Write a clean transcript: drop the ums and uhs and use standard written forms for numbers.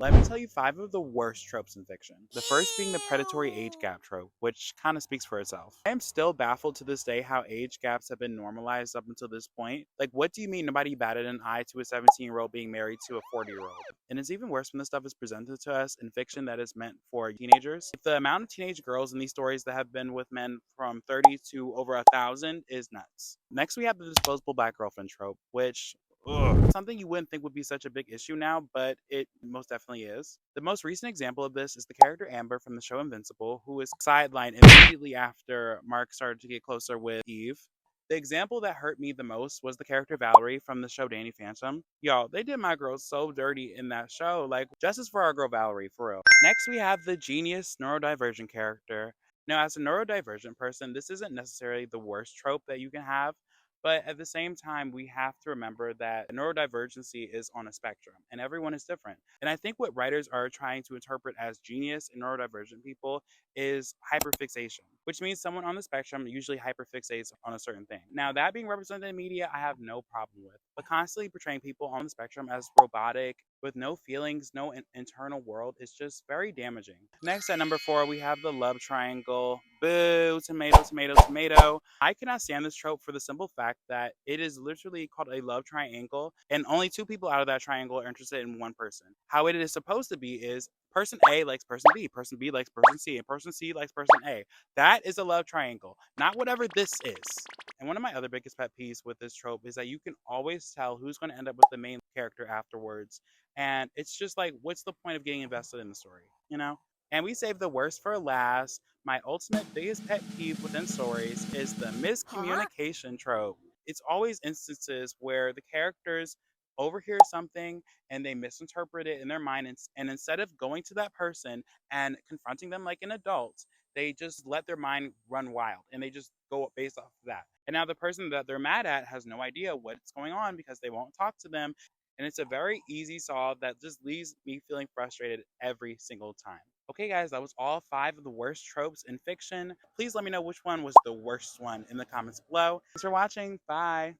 Let me tell you 5 of the worst tropes in fiction. The first being the predatory age gap trope, which kind of speaks for itself. I am still baffled to this day how age gaps have been normalized up until this point. Like, what do you mean nobody batted an eye to a 17-year-old being married to a 40-year-old? And it's even worse when this stuff is presented to us in fiction that is meant for teenagers. If the amount of teenage girls in these stories that have been with men from 30 to over 1,000 is nuts. Next, we have the disposable black girlfriend trope, which something you wouldn't think would be such a big issue now, but it most definitely is. The most recent example of this is the character Amber from the show Invincible, who was sidelined immediately after Mark started to get closer with Eve. The example that hurt me the most was the character Valerie from the show Danny Phantom. Y'all, they did my girl so dirty in that show. Like, justice for our girl Valerie, for real. Next, we have the genius neurodivergent character. Now, as a neurodivergent person, this isn't necessarily the worst trope that you can have, but at the same time, we have to remember that neurodivergency is on a spectrum and everyone is different. And I think what writers are trying to interpret as genius and neurodivergent people is hyperfixation, which means someone on the spectrum usually hyperfixates on a certain thing. Now, that being represented in media, I have no problem with, but constantly portraying people on the spectrum as robotic, with no feelings, no internal world, is just very damaging. Next, at number 4, we have the love triangle. Boo, tomato, tomato, tomato. I cannot stand this trope for the simple fact that it is literally called a love triangle, and only 2 people out of that triangle are interested in one person. How it is supposed to be is person A likes person B likes person C, and person C likes person A. That is a love triangle, not whatever this is. And one of my other biggest pet peeves with this trope is that you can always tell who's going to end up with the main character afterwards. And it's just like, what's the point of getting invested in the story, you know? And we save the worst for last. My ultimate biggest pet peeve within stories is the miscommunication trope. It's always instances where the characters overhear something and they misinterpret it in their mind, and instead of going to that person and confronting them like an adult, they just let their mind run wild and they just go based off of that. And now the person that they're mad at has no idea what's going on because they won't talk to them. And it's a very easy solve that just leaves me feeling frustrated every single time. Okay, guys, that was all 5 of the worst tropes in fiction. Please let me know which one was the worst one in the comments below. Thanks for watching. Bye.